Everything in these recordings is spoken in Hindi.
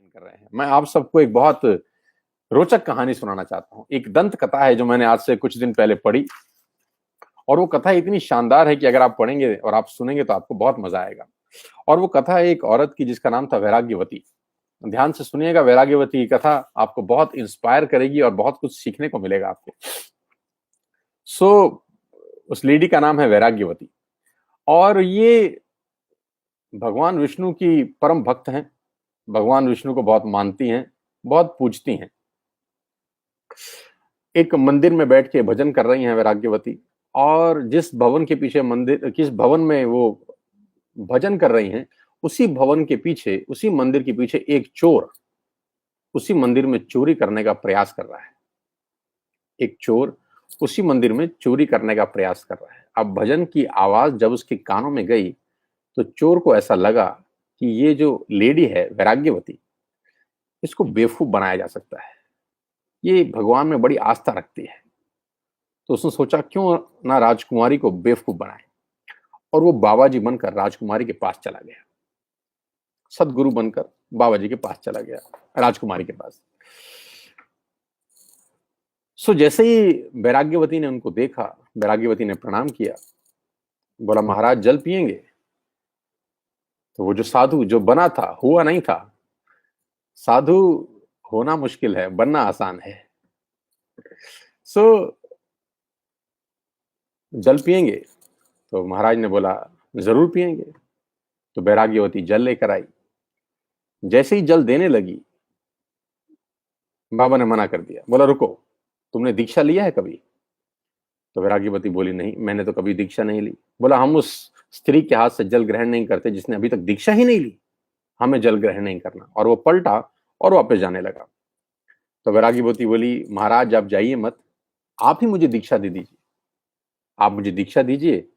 अध्ययन कर रहे हैं। मैं आप सबको एक बहुत रोचक कहानी सुनाना चाहता हूँ। एक दंत कथा है जो मैंने आज से कुछ दिन पहले पढ़ी, और वो कथा इतनी शानदार है कि अगर आप पढ़ेंगे और आप सुनेंगे तो आपको बहुत मजा आएगा। और वो कथा है एक औरत की जिसका नाम था वैराग्यवती। ध्यान से सुनिएगा, वैराग्यवती की कथा आपको बहुत इंस्पायर करेगी और बहुत कुछ सीखने को मिलेगा आपको। उस लेडी का नाम है वैराग्यवती, और ये भगवान विष्णु की परम भक्त हैं। भगवान विष्णु को बहुत मानती हैं, बहुत पूजती हैं। एक मंदिर में बैठ के भजन कर रही हैं वैराग्यवती, और जिस भवन के पीछे मंदिर, किस भवन में वो भजन कर रही हैं, उसी भवन के पीछे, उसी मंदिर के पीछे एक चोर उसी मंदिर में चोरी करने का प्रयास कर रहा है। एक चोर उसी मंदिर में चोरी करने का प्रयास कर रहा है। अब भजन की आवाज जब उसके कानों में गई तो चोर को ऐसा लगा कि ये जो लेडी है वैराग्यवती, इसको बेवकूफ बनाया जा सकता है, ये भगवान में बड़ी आस्था रखती है। तो उसने सोचा क्यों ना राजकुमारी को बेवकूफ बनाए, और वो बाबा जी बनकर राजकुमारी के पास चला गया। सदगुरु बनकर बाबा जी के पास चला गया, राजकुमारी के पास। जैसे ही वैराग्यवती ने उनको देखा, वैराग्यवती ने प्रणाम किया, बोला महाराज जल पिएंगे? तो वो जो साधु जो बना था, हुआ नहीं था। साधु होना मुश्किल है, बनना आसान है। जल पिएंगे? तो महाराज ने बोला जरूर पिएंगे। तो वैराग्यवती जल लेकर आई। जैसे ही जल देने लगी, बाबा ने मना कर दिया, बोला रुको, तुमने दीक्षा लिया है कभी? तो वैराग्यवती बोली नहीं, मैंने तो कभी दीक्षा नहीं ली। बोला हम उस स्त्री के हाथ से जल ग्रहण नहीं करते जिसने अभी तक दीक्षा ही नहीं ली, हमें जल ग्रहण नहीं करना। और वो पलटा और वापस जाने लगा। तो वैराग्यवती बोली महाराज आप जाइए मत, आप ही मुझे दीक्षा दे दीजिए, आप मुझे दीक्षा दीजिए,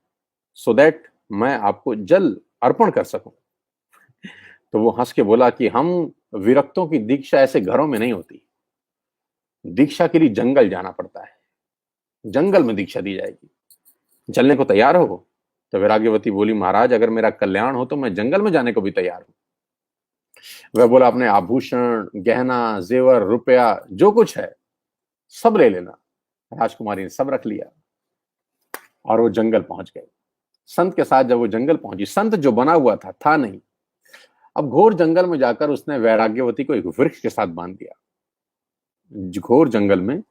सो दैट मैं आपको जल अर्पण कर सकूं। तो वो हंस के बोला कि हम विरक्तों की दीक्षा ऐसे घरों में नहीं होती, दीक्षा के लिए जंगल जाना पड़ता है, जंगल में दीक्षा दी जाएगी, चलने को तैयार हो? तो वैराग्यवती बोली महाराज अगर मेरा कल्याण हो तो मैं जंगल में जाने को भी तैयार हूं। वह बोला अपने आभूषण, गहना, जेवर, रुपया जो कुछ है सब ले लेना। राजकुमारी ने सब रख लिया और वो जंगल पहुंच गए। संत के साथ जब वो जंगल पहुंची, संत जो बना हुआ था नहीं। अब घोर जंगल में जाकर उसने वैराग्यवती को एक वृक्ष के साथ बांध दिया। घोर जंगल में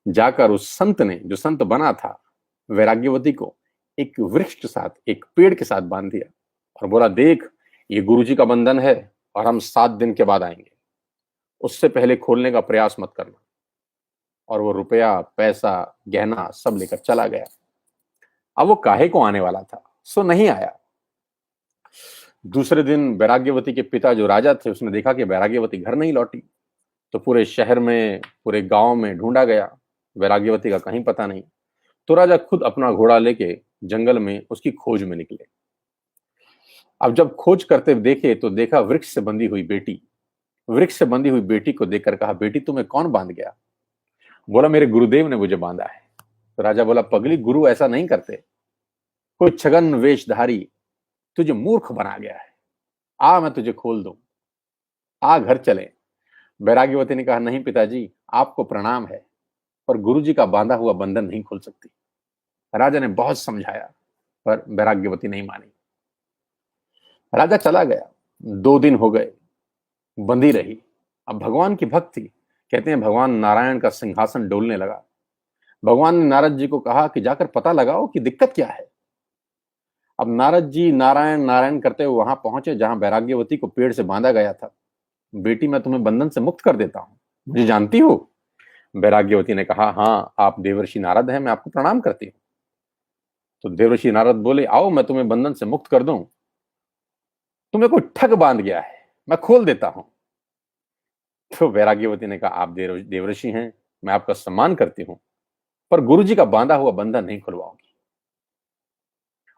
जाकर उस संत ने, जो संत बना था, वैराग्यवती को एक वृक्ष के साथ, एक पेड़ के साथ बांध दिया और बोला देख ये गुरुजी का बंधन है और हम 7 दिन के बाद आएंगे, उससे पहले खोलने का प्रयास मत करना। और वो रुपया, पैसा, गहना सब लेकर चला गया। अब वो काहे को आने वाला था, सो नहीं आया। दूसरे दिन वैराग्यवती के पिता जो राजा थे, उसने देखा कि वैराग्यवती घर नहीं लौटी। तो पूरे शहर में, पूरे गांव में ढूंढा गया, वैराग्यवती का कहीं पता नहीं। तो राजा खुद अपना घोड़ा लेके जंगल में उसकी खोज में निकले। अब जब खोज करते देखे तो देखा वृक्ष से बंधी हुई बेटी। वृक्ष से बंधी हुई बेटी को देखकर कहा बेटी तुम्हें कौन बांध गया? बोला मेरे गुरुदेव ने मुझे बांधा है। तो राजा बोला पगली, गुरु ऐसा नहीं करते, कोई छगन वेशधारी तुझे मूर्ख बना गया है, आ मैं तुझे खोल दूं, आ घर चले। वैराग्यवती ने कहा नहीं पिताजी, आपको प्रणाम है, पर गुरुजी का बांधा हुआ बंधन नहीं खोल सकती। राजा ने बहुत समझाया पर वैराग्यवती नहीं मानी। राजा चला गया। 2 दिन हो गए, बंधी रही। अब भगवान की भक्त थी। कहते हैं भगवान नारायण का सिंहासन डोलने लगा। भगवान ने नारद जी को कहा कि जाकर पता लगाओ कि दिक्कत क्या है। अब नारद जी नारायण नारायण करते हुए वहां पहुंचे जहां वैराग्यवती को पेड़ से बांधा गया था। बेटी मैं तुम्हें बंधन से मुक्त कर देता हूं, मुझे जानती हो? वैराग्यवती ने कहा हाँ, आप देवर्षि नारद हैं, मैं आपको प्रणाम करती हूँ। तो देवर्षि नारद बोले आओ मैं तुम्हें बंधन से मुक्त कर दूं। तुम्हें कोई ठग बांध गया है, मैं खोल देता हूं। तो वैराग्यवती ने कहा आप देवर्षि हैं, मैं आपका सम्मान करती हूं, पर गुरुजी का बांधा हुआ बंधन नहीं खुलवाऊंगी।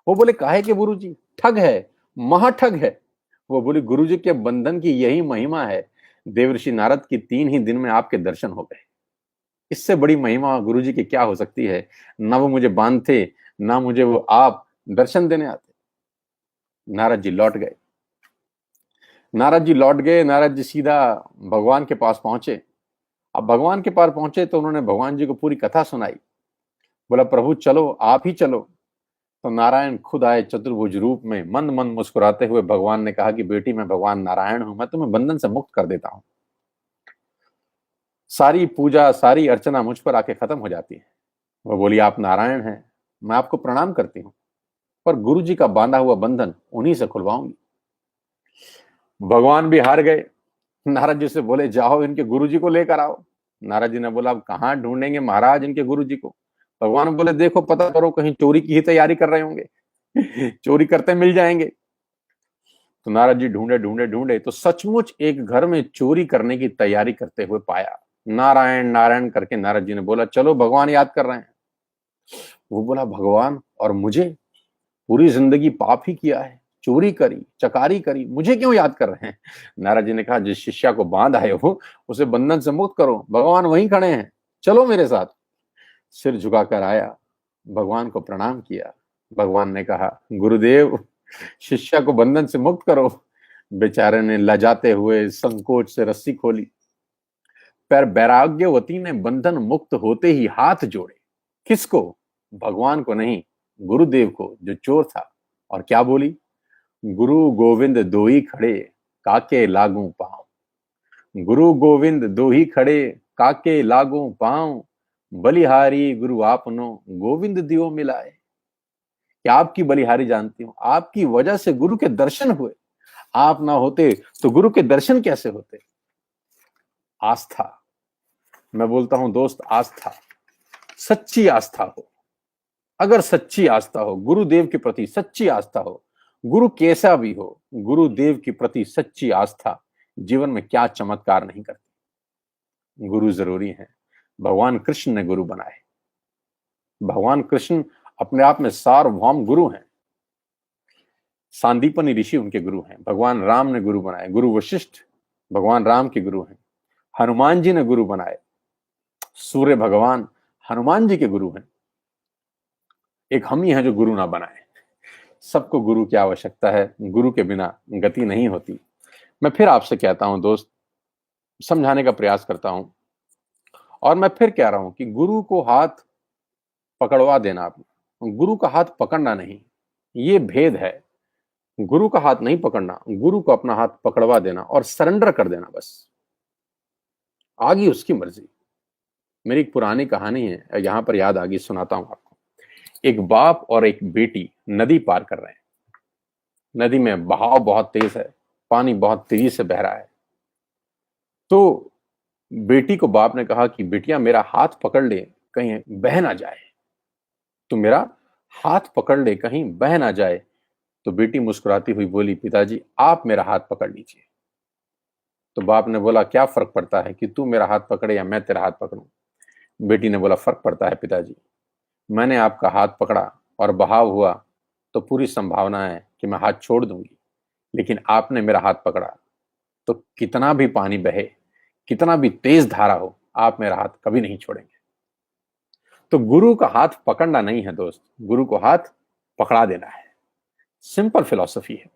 वो बोले काहे के गुरुजी? ठग है, महाठग है। वो बोले गुरुजी के बंधन की यही महिमा है, देवर्षि नारद की 3 ही दिन में आपके दर्शन हो गए। इससे बड़ी महिमा गुरुजी की क्या हो सकती है? ना वो मुझे बांधते, ना मुझे वो आप दर्शन देने आते। नारद जी लौट गए। नारद जी लौट गए। नारद जी सीधा भगवान के पास पहुंचे। अब भगवान के पास पहुंचे तो उन्होंने भगवान जी को पूरी कथा सुनाई। बोला प्रभु चलो, आप ही चलो। तो नारायण खुद आए चतुर्भुज रूप में। मंद मंद मुस्कुराते हुए भगवान ने कहा कि बेटी, मैं भगवान नारायण हूं, मैं तुम्हें बंधन से मुक्त कर देता हूं। सारी पूजा, सारी अर्चना मुझ पर आके खत्म हो जाती है। वो बोली आप नारायण हैं, मैं आपको प्रणाम करती हूँ, पर गुरु जी का बांधा हुआ बंधन उन्हीं से खुलवाऊंगी। भगवान भी हार गए। नारद जी से बोले जाओ इनके गुरु जी को लेकर आओ। नारद जी ने बोला अब कहाँ ढूंढेंगे महाराज इनके गुरु जी को। भगवान बोले देखो पता करो, कहीं चोरी की ही तैयारी कर रहे होंगे। चोरी करते मिल जाएंगे। तो नारद जी ढूंढे ढूंढे ढूंढे तो सचमुच एक घर में चोरी करने की तैयारी करते हुए पाया। नारायण नारायण करके नारद जी ने बोला चलो भगवान याद कर रहे हैं। वो बोला भगवान और मुझे, पूरी जिंदगी पाप ही किया है, चोरी करी, चकारी करी, मुझे क्यों याद कर रहे हैं। नारद जी ने कहा जिस शिष्या को बांध आए हो उसे बंधन से मुक्त करो, भगवान वहीं खड़े हैं, चलो मेरे साथ। सिर झुकाकर आया, भगवान को प्रणाम किया। भगवान ने कहा गुरुदेव शिष्या को बंधन से मुक्त करो। बेचारे ने लजाते हुए संकोच से रस्सी खोली। पर वैराग्यवती ने बंधन मुक्त होते ही हाथ जोड़े। किसको? भगवान को नहीं, गुरुदेव को जो चोर था। और क्या बोली? गुरु गोविंद दो ही खड़े, काके लागू पांव। गुरु गोविंद दो ही खड़े, काके लागू पांव। बलिहारी गुरु आपनो, गोविंद दियो मिलाए। क्या आपकी बलिहारी जानती हूं? आपकी वजह से गुरु के दर्शन हुए। आप ना होते तो गुरु के दर्शन कैसे होते? आस्था, मैं बोलता हूं दोस्त, आस्था, सच्ची आस्था हो। अगर सच्ची आस्था हो, गुरुदेव के प्रति सच्ची आस्था हो, गुरु कैसा भी हो, गुरुदेव के प्रति सच्ची आस्था जीवन में क्या चमत्कार नहीं करती। गुरु जरूरी है। भगवान कृष्ण ने गुरु बनाए। भगवान कृष्ण अपने आप में सार्वभौम गुरु हैं। सांदीपनि ऋषि उनके गुरु हैं। भगवान राम ने गुरु बनाए। गुरु वशिष्ठ भगवान राम के गुरु हैं। हनुमान जी ने गुरु बनाए। सूर्य भगवान हनुमान जी के गुरु हैं। एक हम ही हैं जो गुरु ना बनाए। सबको गुरु की आवश्यकता है, गुरु के बिना गति नहीं होती। मैं फिर आपसे कहता हूं दोस्त, समझाने का प्रयास करता हूं और मैं फिर कह रहा हूं कि गुरु को हाथ पकड़वा देना, आप गुरु का हाथ पकड़ना नहीं, ये भेद है। गुरु का हाथ नहीं पकड़ना, गुरु को अपना हाथ पकड़वा देना और सरेंडर कर देना, बस आगे उसकी मर्जी। मेरी एक पुरानी कहानी है, यहां पर याद आ गई, सुनाता हूं आपको। एक बाप और एक बेटी नदी पार कर रहे हैं। नदी में बहाव बहुत तेज है, पानी बहुत तेजी से बह रहा है। तो बेटी को बाप ने कहा कि बेटिया मेरा हाथ पकड़ ले, कहीं बह ना जाए। तो मेरा हाथ पकड़ ले, कहीं बह ना जाए। तो बेटी मुस्कुराती हुई बोली पिताजी आप मेरा हाथ पकड़ लीजिए। तो बाप ने बोला क्या फर्क पड़ता है कि तू मेरा हाथ पकड़े या मैं तेरा हाथ पकड़ूं। बेटी ने बोला फर्क पड़ता है पिताजी, मैंने आपका हाथ पकड़ा और बहाव हुआ तो पूरी संभावना है कि मैं हाथ छोड़ दूंगी, लेकिन आपने मेरा हाथ पकड़ा तो कितना भी पानी बहे, कितना भी तेज धारा हो, आप मेरा हाथ कभी नहीं छोड़ेंगे। तो गुरु का हाथ पकड़ना नहीं है दोस्त, गुरु को हाथ पकड़ा देना है। सिंपल फिलॉसफी है।